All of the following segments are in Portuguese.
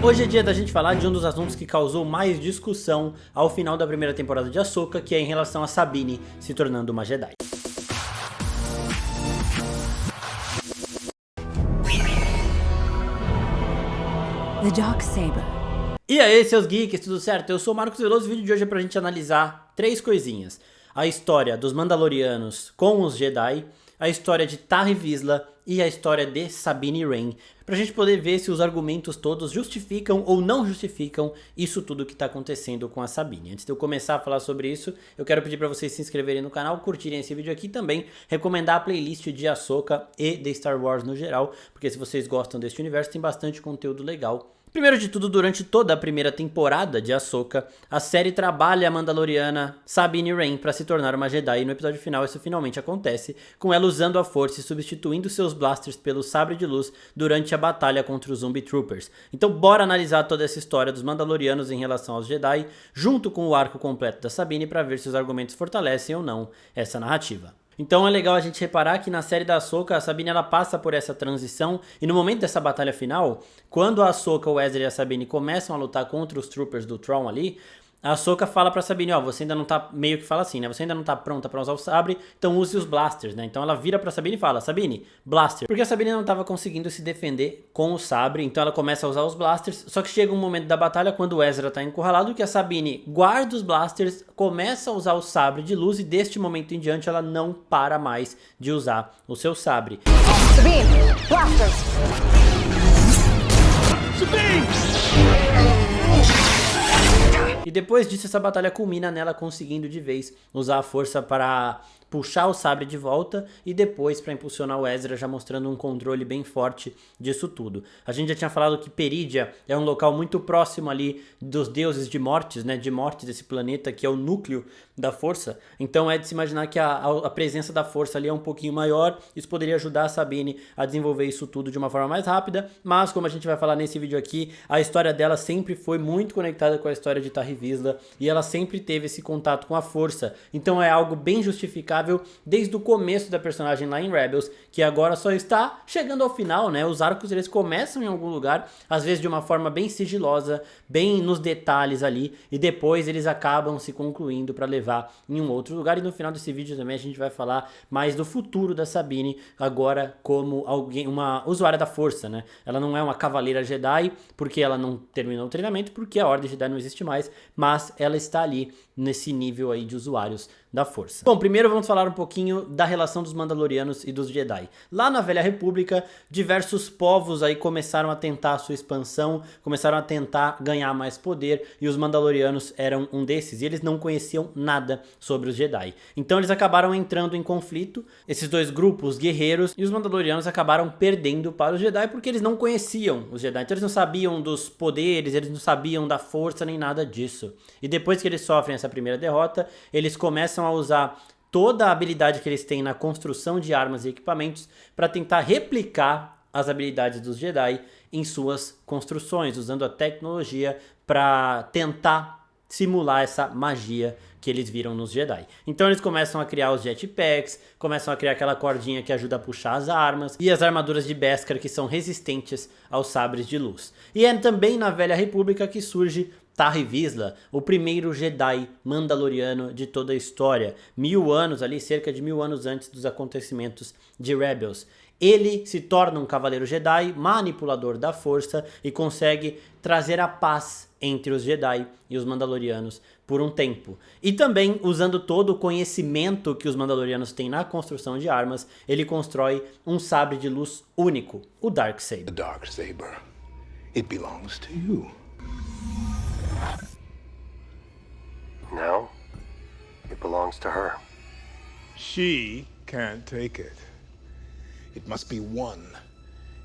Hoje é dia da gente falar de um dos assuntos que causou mais discussão ao final da primeira temporada de Ahsoka, que é em relação a Sabine se tornando uma Jedi. The Darksaber. E aí, seus geeks, tudo certo? Eu sou o Marcos Veloso e o vídeo de hoje é pra gente analisar três coisinhas. A história dos Mandalorianos com os Jedi, a história de Tarre Vizsla e a história de Sabine Wren, pra gente poder ver se os argumentos todos justificam ou não justificam isso tudo que tá acontecendo com a Sabine. Antes de eu começar a falar sobre isso, eu quero pedir pra vocês se inscreverem no canal, curtirem esse vídeo aqui e também recomendar a playlist de Ahsoka e de Star Wars no geral, porque se vocês gostam deste universo tem bastante conteúdo legal. Primeiro de tudo, durante toda a primeira temporada de Ahsoka, a série trabalha a Mandaloriana Sabine Wren para se tornar uma Jedi e no episódio final isso finalmente acontece, com ela usando a força e substituindo seus blasters pelo sabre de luz durante a batalha contra os Zombie Troopers. Então bora analisar toda essa história dos Mandalorianos em relação aos Jedi, junto com o arco completo da Sabine para ver se os argumentos fortalecem ou não essa narrativa. Então é legal a gente reparar que na série da Ahsoka, a Sabine ela passa por essa transição e no momento dessa batalha final, quando a Ahsoka, o Ezra e a Sabine começam a lutar contra os Troopers do Thrawn ali, a Ahsoka fala pra Sabine, ó, você ainda não tá, meio que fala assim, né, você ainda não tá pronta pra usar o sabre, então use os blasters, né, então ela vira pra Sabine e fala, Sabine, blaster, porque a Sabine não tava conseguindo se defender com o sabre, então ela começa a usar os blasters, só que chega um momento da batalha quando o Ezra tá encurralado, que a Sabine guarda os blasters, começa a usar o sabre de luz e deste momento em diante ela não para mais de usar o seu sabre. Sabine, blasters! E depois disso essa batalha culmina nela conseguindo de vez usar a força para puxar o sabre de volta e depois para impulsionar o Ezra, já mostrando um controle bem forte disso tudo. A gente já tinha falado que Perídia é um local muito próximo ali dos deuses de mortes, né, de morte desse planeta, que é o núcleo da força. Então é de se imaginar que a presença da força ali é um pouquinho maior, isso poderia ajudar a Sabine a desenvolver isso tudo de uma forma mais rápida, mas como a gente vai falar nesse vídeo aqui, a história dela sempre foi muito conectada com a história de Tarre Vizsla e ela sempre teve esse contato com a força, então é algo bem justificável desde o começo da personagem lá em Rebels, que agora só está chegando ao final, né? Os arcos eles começam em algum lugar, às vezes de uma forma bem sigilosa, bem nos detalhes ali, e depois eles acabam se concluindo para levar em um outro lugar. E no final desse vídeo também a gente vai falar mais do futuro da Sabine, agora como alguém, uma usuária da força, né? Ela não é uma cavaleira Jedi, porque ela não terminou o treinamento, porque a Ordem Jedi não existe mais, mas ela está ali nesse nível aí de usuários da força. Bom, primeiro vamos falar um pouquinho da relação dos Mandalorianos e dos Jedi. Lá na Velha República, diversos povos aí começaram a tentar a sua expansão, começaram a tentar ganhar mais poder, e os Mandalorianos eram um desses, e eles não conheciam nada sobre os Jedi. Então eles acabaram entrando em conflito, esses dois grupos guerreiros, e os Mandalorianos acabaram perdendo para os Jedi porque eles não conheciam os Jedi, então eles não sabiam dos poderes, eles não sabiam da força nem nada disso. E depois que eles sofrem essa primeira derrota, eles começam a usar toda a habilidade que eles têm na construção de armas e equipamentos para tentar replicar as habilidades dos Jedi em suas construções, usando a tecnologia para tentar simular essa magia que eles viram nos Jedi. Então eles começam a criar os jetpacks, começam a criar aquela cordinha que ajuda a puxar as armas e as armaduras de Beskar que são resistentes aos sabres de luz. E é também na Velha República que surge Tarre Vizsla, o primeiro Jedi Mandaloriano de toda a história, 1000 anos ali, cerca de 1000 anos antes dos acontecimentos de Rebels. Ele se torna um cavaleiro Jedi, manipulador da força e consegue trazer a paz entre os Jedi e os Mandalorianos por um tempo. E também, usando todo o conhecimento que os Mandalorianos têm na construção de armas, ele constrói um sabre de luz único, o Darksaber. The Darksaber, it belongs to you. No, it belongs to her. She can't take it. It must be won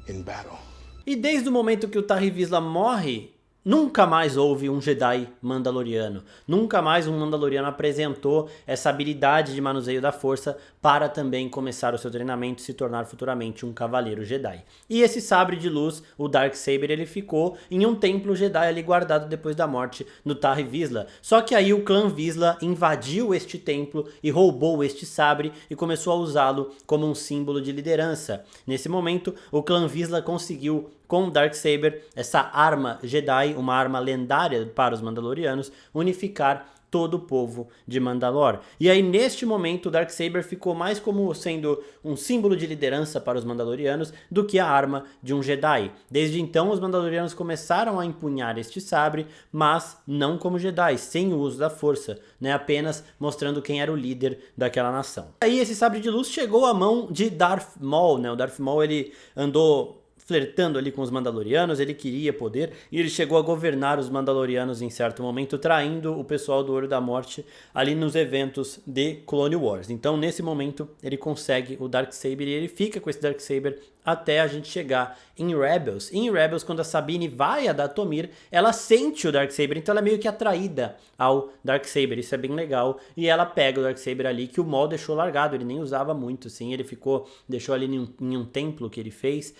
in battle. E desde o momento que o Tarre Vizsla morre, nunca mais houve um Jedi Mandaloriano. Nunca mais um Mandaloriano apresentou essa habilidade de manuseio da força para também começar o seu treinamento e se tornar futuramente um cavaleiro Jedi. E esse sabre de luz, o Darksaber, ele ficou em um templo Jedi ali guardado depois da morte do Tarre Vizsla. Só que aí o clã Vizsla invadiu este templo e roubou este sabre e começou a usá-lo como um símbolo de liderança. Nesse momento, o clã Vizsla conseguiu com o Darksaber, essa arma Jedi, uma arma lendária para os Mandalorianos, unificar todo o povo de Mandalor. E aí neste momento o Darksaber ficou mais como sendo um símbolo de liderança para os Mandalorianos do que a arma de um Jedi. Desde então os Mandalorianos começaram a empunhar este sabre, mas não como Jedi, sem o uso da força, né? Apenas mostrando quem era o líder daquela nação. Aí esse sabre de luz chegou à mão de Darth Maul, né? O Darth Maul, ele andou flertando ali com os Mandalorianos, ele queria poder, e ele chegou a governar os Mandalorianos em certo momento, traindo o pessoal do Olho da Morte ali nos eventos de Clone Wars. Então nesse momento ele consegue o Darksaber e ele fica com esse Darksaber até a gente chegar em Rebels. E em Rebels, quando a Sabine vai a Dathomir, ela sente o Darksaber, então ela é meio que atraída ao Darksaber, isso é bem legal, e ela pega o Darksaber ali que o Maul deixou largado, ele nem usava muito, assim, ele deixou ali em um templo que ele fez.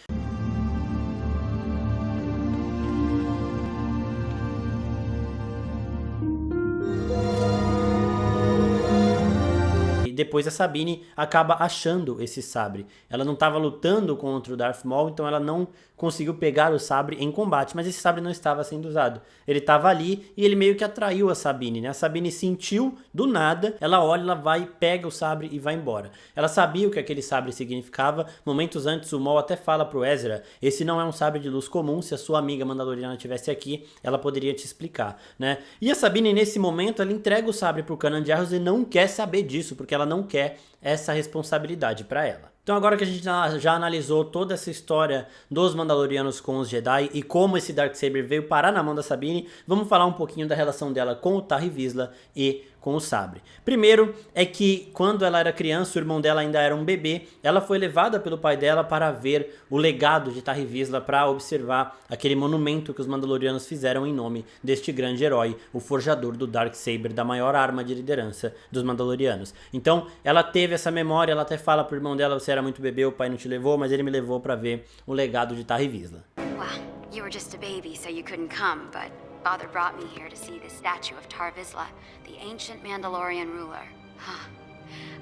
Depois a Sabine acaba achando esse sabre. Ela não estava lutando contra o Darth Maul, então ela não conseguiu pegar o sabre em combate, mas esse sabre não estava sendo usado. Ele estava ali e ele meio que atraiu a Sabine, né? A Sabine sentiu do nada, ela olha, ela vai, pega o sabre e vai embora. Ela sabia o que aquele sabre significava. Momentos antes o Maul até fala pro Ezra, esse não é um sabre de luz comum, se a sua amiga Mandaloriana estivesse aqui, ela poderia te explicar, né? E a Sabine nesse momento, ela entrega o sabre pro Kanan Jarrus e não quer saber disso, porque ela não quer essa responsabilidade para ela. Então agora que a gente já analisou toda essa história dos Mandalorianos com os Jedi e como esse Darksaber veio parar na mão da Sabine, vamos falar um pouquinho da relação dela com o Tarre Vizsla e com o sabre. Primeiro é que quando ela era criança, o irmão dela ainda era um bebê, ela foi levada pelo pai dela para ver o legado de Tarre Vizsla, para observar aquele monumento que os Mandalorianos fizeram em nome deste grande herói, o forjador do Darksaber, da maior arma de liderança dos Mandalorianos. Então ela teve essa memória, ela até fala pro irmão dela, você era muito bebê, o pai não te levou, mas ele me levou para ver o legado de Tarre Vizsla. Well, you were just a baby, so you couldn't come, but Father brought me here to see the statue of Tarre Vizsla, the ancient Mandalorian ruler.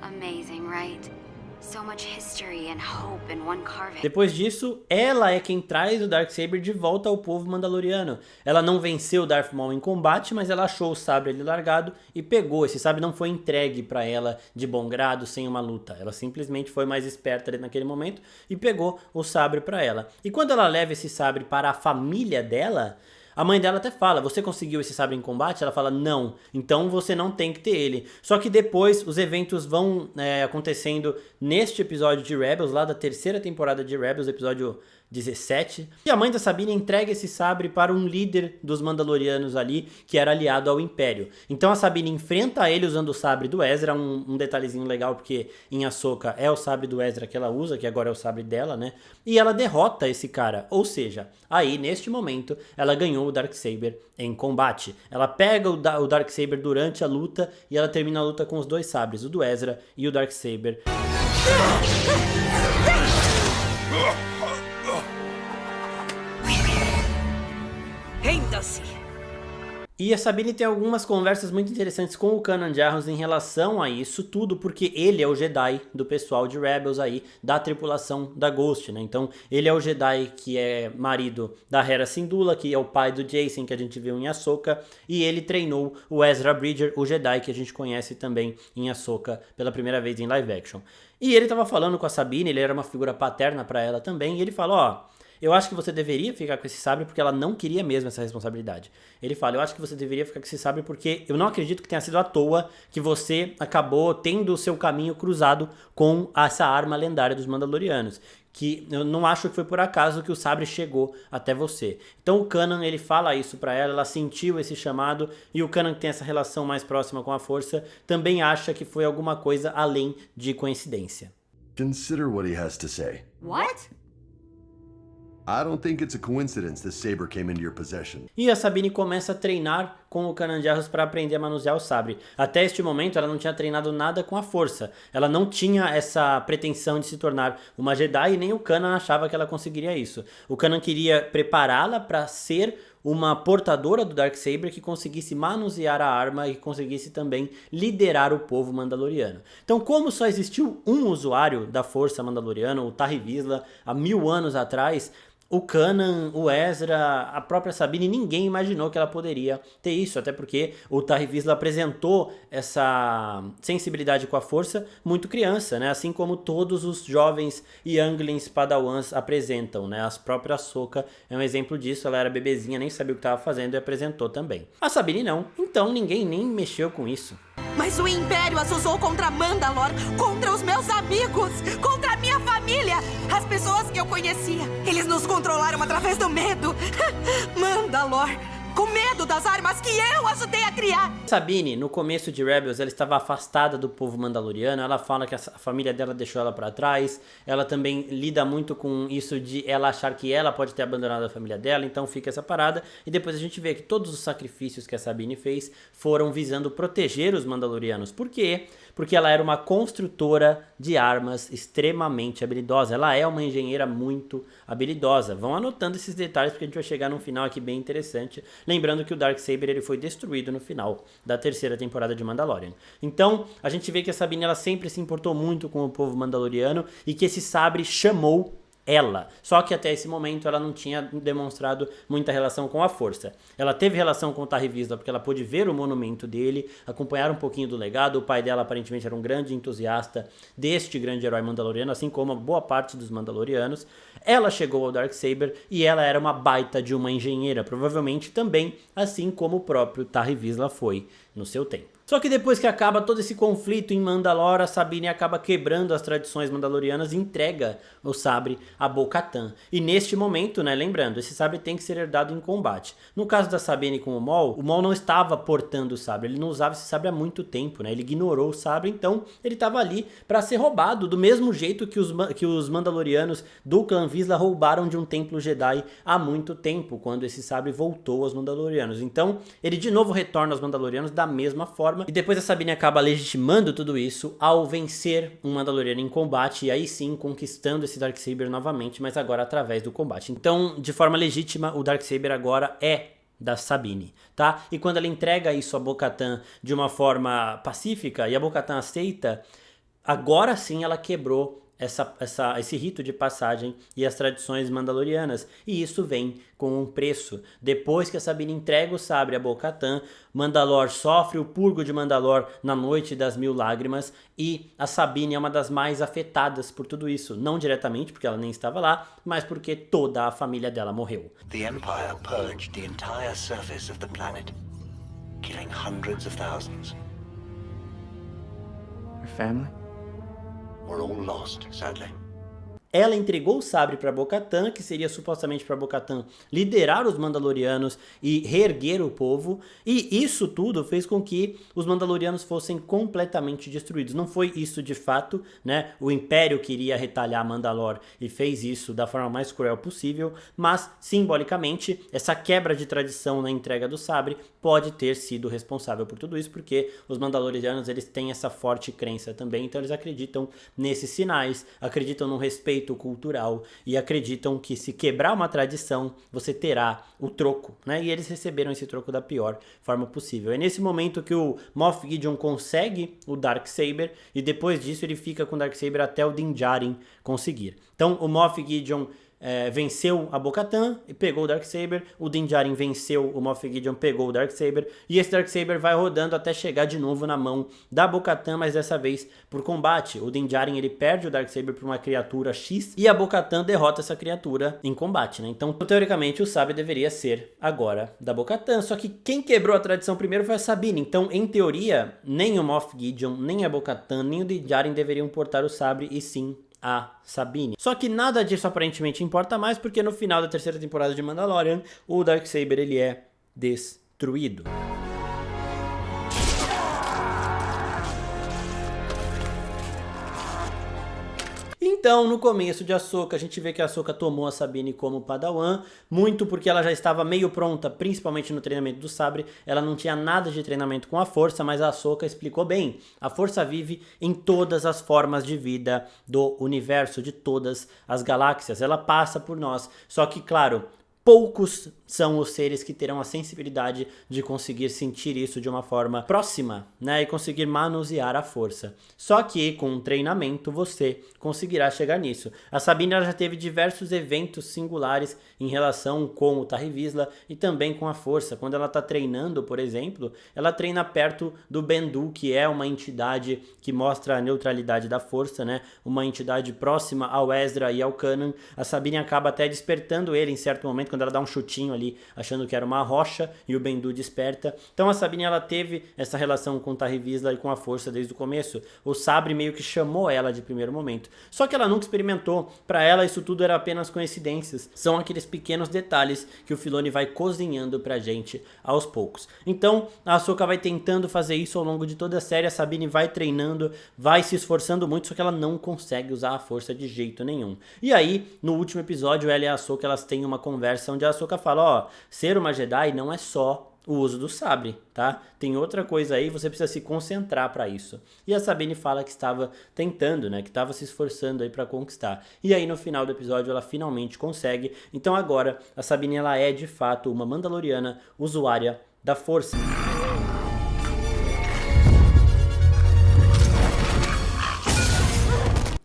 Amazing, right? So much history and hope in one carving. Depois disso, ela é quem traz o Darksaber de volta ao povo mandaloriano. Ela não venceu o Darth Maul em combate, mas ela achou o sabre ali largado e pegou. Esse sabre não foi entregue para ela de bom grado, sem uma luta. Ela simplesmente foi mais esperta ali naquele momento e pegou o sabre para ela. E quando ela leva esse sabre para a família dela, a mãe dela até fala, você conseguiu esse sabre em combate? Ela fala, não, então você não tem que ter ele. Só que depois os eventos vão acontecendo neste episódio de Rebels, lá da terceira temporada de Rebels, episódio 17. E a mãe da Sabine entrega esse sabre para um líder dos Mandalorianos ali, que era aliado ao Império. Então a Sabine enfrenta ele usando o sabre do Ezra, um detalhezinho legal, porque em Ahsoka é o sabre do Ezra que ela usa, que agora é o sabre dela, né? E ela derrota esse cara, ou seja, aí neste momento ela ganhou o Darksaber em combate. Ela pega o Darksaber durante a luta e ela termina a luta com os dois sabres, o do Ezra e o Darksaber. E a Sabine tem algumas conversas muito interessantes com o Kanan Jarrus em relação a isso tudo, porque ele é o Jedi do pessoal de Rebels aí, da tripulação da Ghost, né? Então, ele é o Jedi que é marido da Hera Syndulla, que é o pai do Jacen, que a gente viu em Ahsoka, e ele treinou o Ezra Bridger, o Jedi que a gente conhece também em Ahsoka pela primeira vez em live action. E ele tava falando com a Sabine, ele era uma figura paterna pra ela também, e ele falou, ó, eu acho que você deveria ficar com esse sabre porque ela não queria mesmo essa responsabilidade. Ele fala, eu acho que você deveria ficar com esse sabre porque eu não acredito que tenha sido à toa que você acabou tendo o seu caminho cruzado com essa arma lendária dos Mandalorianos. Que eu não acho que foi por acaso que o sabre chegou até você. Então o Kanan, ele fala isso pra ela, ela sentiu esse chamado, e o Kanan, que tem essa relação mais próxima com a força, também acha que foi alguma coisa além de coincidência. Consider what he has to say. What? I don't think it's a coincidence this saber came into your possession. E a Sabine começa a treinar com o Kanan Jarrus para aprender a manusear o sabre. Até este momento ela não tinha treinado nada com a força. Ela não tinha essa pretensão de se tornar uma Jedi e nem o Kanan achava que ela conseguiria isso. O Kanan queria prepará-la para ser uma portadora do Darksaber que conseguisse manusear a arma e conseguisse também liderar o povo mandaloriano. Então, como só existiu um usuário da força mandaloriana, o Tarre Vizsla, há 1000 anos atrás, o Kanan, o Ezra, a própria Sabine, ninguém imaginou que ela poderia ter isso, até porque o Tarre Vizsla apresentou essa sensibilidade com a força muito criança, né? Assim como todos os jovens younglings padawans apresentam, né? A própria Ahsoka é um exemplo disso, ela era bebezinha, nem sabia o que estava fazendo e apresentou também. A Sabine não, então ninguém nem mexeu com isso. Mas o Império as usou contra Mandalor, contra os meus amigos, contra a minha família, as pessoas que eu conhecia. Eles nos controlaram através do medo. Mandalor, com medo das armas que eu ajudei a criar. Sabine, no começo de Rebels, ela estava afastada do povo mandaloriano, ela fala que a família dela deixou ela pra trás, ela também lida muito com isso de ela achar que ela pode ter abandonado a família dela, então fica essa parada, e depois a gente vê que todos os sacrifícios que a Sabine fez foram visando proteger os mandalorianos. Por quê? Porque ela era uma construtora de armas extremamente habilidosa, ela é uma engenheira muito habilidosa. Vão anotando esses detalhes porque a gente vai chegar num final aqui bem interessante. Lembrando que o Darksaber ele foi destruído no final da terceira temporada de Mandalorian. Então, a gente vê que a Sabine ela sempre se importou muito com o povo mandaloriano e que esse sabre chamou ela. Só que até esse momento ela não tinha demonstrado muita relação com a força. Ela teve relação com o Tarre Vizsla porque ela pôde ver o monumento dele, acompanhar um pouquinho do legado. O pai dela aparentemente era um grande entusiasta deste grande herói mandaloriano, assim como a boa parte dos mandalorianos. Ela chegou ao Darksaber e ela era uma baita de uma engenheira, provavelmente também, assim como o próprio Tarre Vizsla foi no seu tempo. Só que depois que acaba todo esse conflito em Mandalore, a Sabine acaba quebrando as tradições mandalorianas e entrega o sabre a Bo-Katan. E neste momento, né, lembrando, esse sabre tem que ser herdado em combate. No caso da Sabine com o Maul não estava portando o sabre, ele não usava esse sabre há muito tempo, né? Ele ignorou o sabre, então ele estava ali para ser roubado, do mesmo jeito que os mandalorianos do clã Vizsla roubaram de um templo Jedi há muito tempo, quando esse sabre voltou aos mandalorianos. Então, ele de novo retorna aos mandalorianos da mesma forma. E depois a Sabine acaba legitimando tudo isso ao vencer um Mandaloriano em combate e aí sim conquistando esse Darksaber novamente, mas agora através do combate. Então, de forma legítima, o Darksaber agora é da Sabine, tá? E quando ela entrega isso a Bo-Katan de uma forma pacífica e a Bo-Katan aceita, agora sim ela quebrou esse rito de passagem e as tradições mandalorianas, e isso vem com um preço. Depois que a Sabine entrega o sabre a Bo-Katan, Mandalor sofre o purgo de Mandalor na Noite das Mil Lágrimas, e a Sabine é uma das mais afetadas por tudo isso, não diretamente porque ela nem estava lá, mas porque toda a família dela morreu. The Empire purged the entire surface of the planet, killing hundreds of thousands. Your family? We're all lost, sadly. Ela entregou o sabre para Bo-Katan, que seria supostamente para Bo-Katan liderar os Mandalorianos e reerguer o povo, e isso tudo fez com que os Mandalorianos fossem completamente destruídos. Não foi isso de fato, né? O Império queria retalhar Mandalor e fez isso da forma mais cruel possível, mas simbolicamente essa quebra de tradição na entrega do sabre pode ter sido responsável por tudo isso, porque os Mandalorianos eles têm essa forte crença também, então eles acreditam nesses sinais, acreditam no respeito cultural e acreditam que se quebrar uma tradição, você terá o troco, né? E eles receberam esse troco da pior forma possível. É nesse momento que o Moff Gideon consegue o Darksaber e depois disso ele fica com o Darksaber até o Din Djarin conseguir. Então o Moff Gideon venceu a Bo-Katan e pegou o Darksaber, o Din Djarin venceu o Moff Gideon, pegou o Darksaber, e esse Darksaber vai rodando até chegar de novo na mão da Bo-Katan, mas dessa vez por combate. O Din Djarin ele perde o Darksaber para uma criatura X e a Bo-Katan derrota essa criatura em combate, né? Então, teoricamente, o sabre deveria ser agora da Bo-Katan, só que quem quebrou a tradição primeiro foi a Sabine. Então, em teoria, nem o Moff Gideon, nem a Bo-Katan, nem o Din Djarin deveriam portar o sabre, e sim a Sabine. Só que nada disso aparentemente importa mais, porque no final da terceira temporada de Mandalorian, o Darksaber ele é destruído. Então, no começo de Ahsoka, a gente vê que a Ahsoka tomou a Sabine como Padawan, muito porque ela já estava meio pronta, principalmente no treinamento do sabre. Ela não tinha nada de treinamento com a força, mas a Ahsoka explicou bem. A força vive em todas as formas de vida do universo, de todas as galáxias. Ela passa por nós, só que, claro, poucos são os seres que terão a sensibilidade de conseguir sentir isso de uma forma próxima, né, e conseguir manusear a força. Só que com um treinamento você conseguirá chegar nisso. A Sabine ela já teve diversos eventos singulares em relação com o Tarre Vizsla e também com a força. Quando ela está treinando, por exemplo, ela treina perto do Bendu, que é uma entidade que mostra a neutralidade da força, né, uma entidade próxima ao Ezra e ao Kanan. A Sabine acaba até despertando ele em certo momento, quando ela dá um chutinho ali, achando que era uma rocha, e o Bendu desperta. Então a Sabine ela teve essa relação com o Tarre Vizsla e com a força desde o começo. O sabre meio que chamou ela de primeiro momento. Só que ela nunca experimentou. Para ela isso tudo era apenas coincidências. São aqueles pequenos detalhes que o Filoni vai cozinhando pra gente aos poucos. Então a Ahsoka vai tentando fazer isso ao longo de toda a série. A Sabine vai treinando, vai se esforçando muito, só que ela não consegue usar a força de jeito nenhum. E aí, no último episódio, ela e a Ahsoka elas têm uma conversa onde a Ahsoka fala, ó, ser uma Jedi não é só o uso do sabre, tá? Tem outra coisa aí, você precisa se concentrar para isso. E a Sabine fala que estava tentando, né? Que estava se esforçando aí para conquistar. E aí no final do episódio ela finalmente consegue. Então agora a Sabine ela é de fato uma Mandaloriana usuária da força.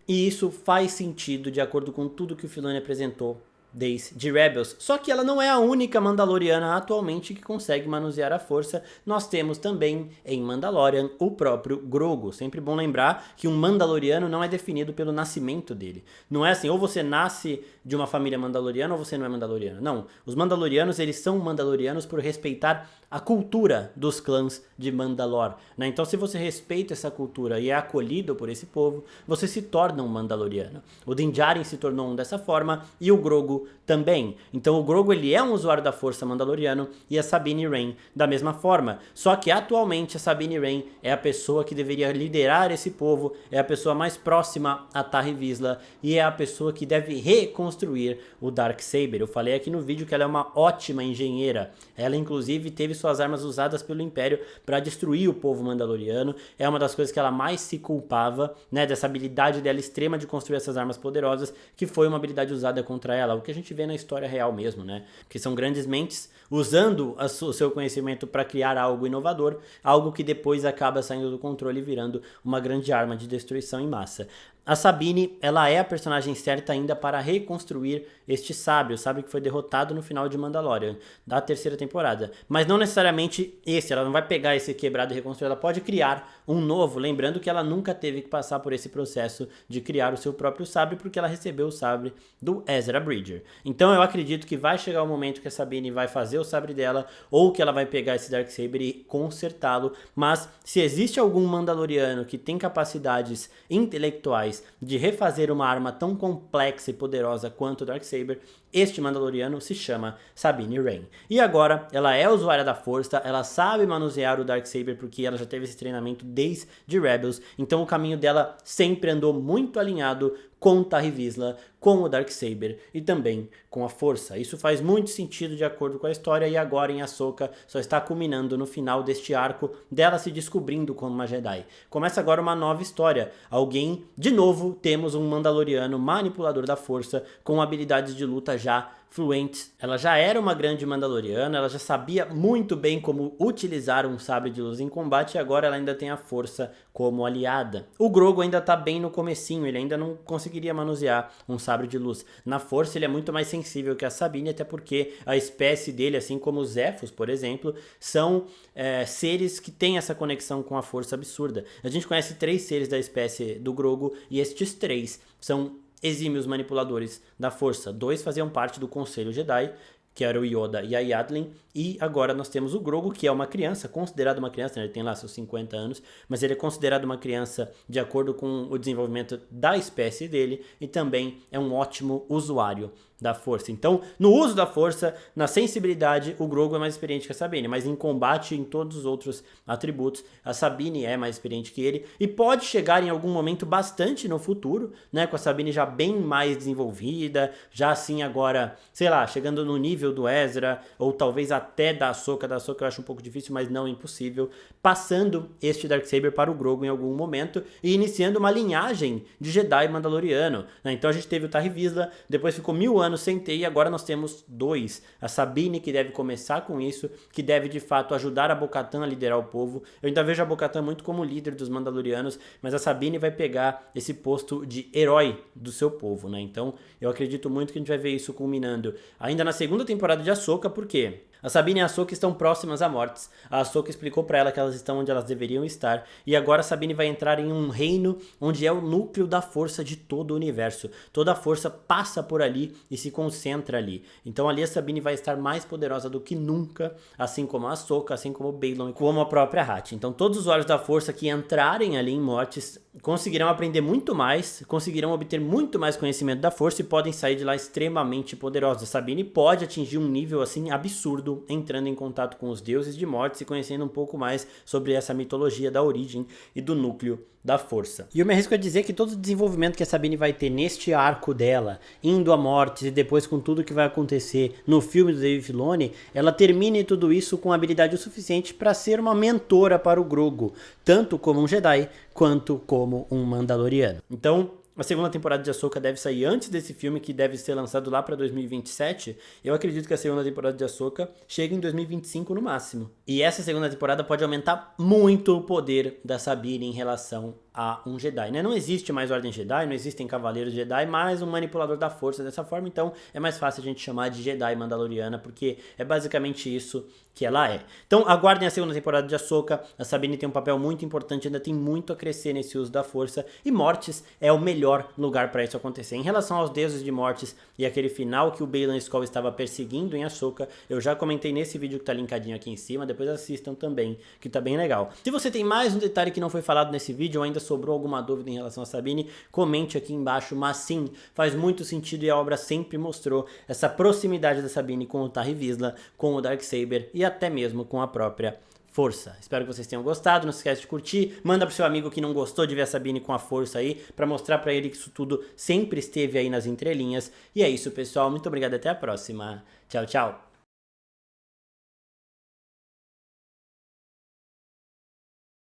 E isso faz sentido de acordo com tudo que o Filoni apresentou desde Rebels. Só que ela não é a única Mandaloriana atualmente que consegue manusear a força. Nós temos também em Mandalorian o próprio Grogu. Sempre bom lembrar que um Mandaloriano não é definido pelo nascimento dele. Não é assim, ou você nasce de uma família Mandaloriana ou você não é Mandaloriano. Não, os Mandalorianos eles são Mandalorianos por respeitar a cultura dos clãs de Mandalor, né? Então se você respeita essa cultura e é acolhido por esse povo, você se torna um Mandaloriano. O Din Djarin se tornou um dessa forma e o Grogu também. Então o Grogu ele é um usuário da força Mandaloriano e a Sabine Wren da mesma forma. Só que atualmente a Sabine Wren é a pessoa que deveria liderar esse povo, é a pessoa mais próxima a Tarre Vizsla e é a pessoa que deve reconstruir o Darksaber. Eu falei aqui no vídeo que ela é uma ótima engenheira. Ela inclusive teve suas armas usadas pelo Império para destruir o povo mandaloriano. É uma das coisas que ela mais se culpava, né, dessa habilidade dela extrema de construir essas armas poderosas, que foi uma habilidade usada contra ela, o que a gente vê na história real mesmo, né? Que são grandes mentes usando o seu conhecimento para criar algo inovador, algo que depois acaba saindo do controle e virando uma grande arma de destruição em massa. A Sabine, ela é a personagem certa ainda para reconstruir este sábio, o sábio que foi derrotado no final de Mandalorian, da terceira temporada. Mas não necessariamente esse, ela não vai pegar esse quebrado e reconstruir, ela pode criar um novo, lembrando que ela nunca teve que passar por esse processo de criar o seu próprio sabre, porque ela recebeu o sabre do Ezra Bridger. Então eu acredito que vai chegar o momento que a Sabine vai fazer o sabre dela, ou que ela vai pegar esse Darksaber e consertá-lo, mas se existe algum Mandaloriano que tem capacidades intelectuais de refazer uma arma tão complexa e poderosa quanto o Darksaber, este Mandaloriano se chama Sabine Wren. E agora, ela é usuária da força, ela sabe manusear o Darksaber porque ela já teve esse treinamento desde Rebels, então o caminho dela sempre andou muito alinhado com Tarre Vizsla, com o Darksaber e também com a força. Isso faz muito sentido de acordo com a história e agora em Ahsoka só está culminando no final deste arco dela se descobrindo como uma Jedi. Começa agora uma nova história. Alguém, de novo, temos um Mandaloriano manipulador da força com habilidades de luta já fluentes. Ela já era uma grande Mandaloriana, ela já sabia muito bem como utilizar um sabre de luz em combate e agora ela ainda tem a força como aliada. O Grogu ainda tá bem no comecinho, ele ainda não conseguiria manusear um sabre de luz. Na força ele é muito mais sensível que a Sabine, até porque a espécie dele, assim como os Zephos, por exemplo, são seres que têm essa conexão com a força absurda. A gente conhece 3 seres da espécie do Grogu e estes 3 são exímios manipuladores da força. 2 faziam parte do Conselho Jedi, que era o Yoda e a Yadlin, e agora nós temos o Grogu, que é uma criança, considerado uma criança, né? Ele tem lá seus 50 anos, mas ele é considerado uma criança de acordo com o desenvolvimento da espécie dele, e também é um ótimo usuário da força. Então, no uso da força, na sensibilidade, o Grogu é mais experiente que a Sabine, mas em combate, em todos os outros atributos, a Sabine é mais experiente que ele, e pode chegar em algum momento bastante no futuro, né, com a Sabine já bem mais desenvolvida, já assim agora, sei lá, chegando no nível do Ezra, ou talvez até da Ahsoka eu acho um pouco difícil, mas não impossível, passando este Darksaber para o Grogu em algum momento e iniciando uma linhagem de Jedi mandaloriano, né? Então a gente teve o Tarre Vizsla, depois ficou 1000 anos sem ter, e agora nós temos 2. A Sabine, que deve começar com isso, que deve de fato ajudar a Bo-Katan a liderar o povo. Eu ainda vejo a Bo-Katan muito como líder dos mandalorianos, mas a Sabine vai pegar esse posto de herói do seu povo, né? Então eu acredito muito que a gente vai ver isso culminando ainda na segunda temporada de Ahsoka, porque a Sabine e a Ahsoka estão próximas à morte. A Ahsoka explicou pra ela que elas estão onde elas deveriam estar, e agora a Sabine vai entrar em um reino onde é o núcleo da força de todo o universo. Toda a força passa por ali e se concentra ali. Então ali a Sabine vai estar mais poderosa do que nunca, assim como a Ahsoka, assim como o Baylan e como a própria Hat. Então todos os usuários da força que entrarem ali em Mortis conseguirão aprender muito mais, conseguirão obter muito mais conhecimento da força e podem sair de lá extremamente poderosos. A Sabine pode atingir um nível assim absurdo, entrando em contato com os deuses de Mortis e conhecendo um pouco mais sobre essa mitologia da origem e do núcleo da força. E eu me arrisco a dizer que todo o desenvolvimento que a Sabine vai ter neste arco dela, indo a Mortis e depois com tudo que vai acontecer no filme do Dave Filoni, ela termine tudo isso com habilidade o suficiente para ser uma mentora para o Grogu, tanto como um Jedi quanto como um Mandaloriano. Então, a segunda temporada de Ahsoka deve sair antes desse filme, que deve ser lançado lá para 2027. Eu acredito que a segunda temporada de Ahsoka chega em 2025 no máximo. E essa segunda temporada pode aumentar muito o poder da Sabine em relação a um Jedi, né? Não existe mais Ordem Jedi, não existem Cavaleiros Jedi, mas um manipulador da força dessa forma, então é mais fácil a gente chamar de Jedi Mandaloriana, porque é basicamente isso que ela é. Então aguardem a segunda temporada de Ahsoka. A Sabine tem um papel muito importante, ainda tem muito a crescer nesse uso da força, e Mortis é o melhor lugar para isso acontecer. Em relação aos deuses de Mortis e aquele final que o Baylan Skoll estava perseguindo em Ahsoka, eu já comentei nesse vídeo que tá linkadinho aqui em cima, depois assistam também, que tá bem legal. Se você tem mais um detalhe que não foi falado nesse vídeo, ou ainda sobrou alguma dúvida em relação a Sabine, comente aqui embaixo, mas sim, faz muito sentido, e a obra sempre mostrou essa proximidade da Sabine com o Tarre Vizsla, com o Darksaber e até mesmo com a própria força. Espero que vocês tenham gostado, não se esquece de curtir, manda pro seu amigo que não gostou de ver a Sabine com a força aí, pra mostrar pra ele que isso tudo sempre esteve aí nas entrelinhas. E é isso, pessoal, muito obrigado, até a próxima. Tchau, tchau.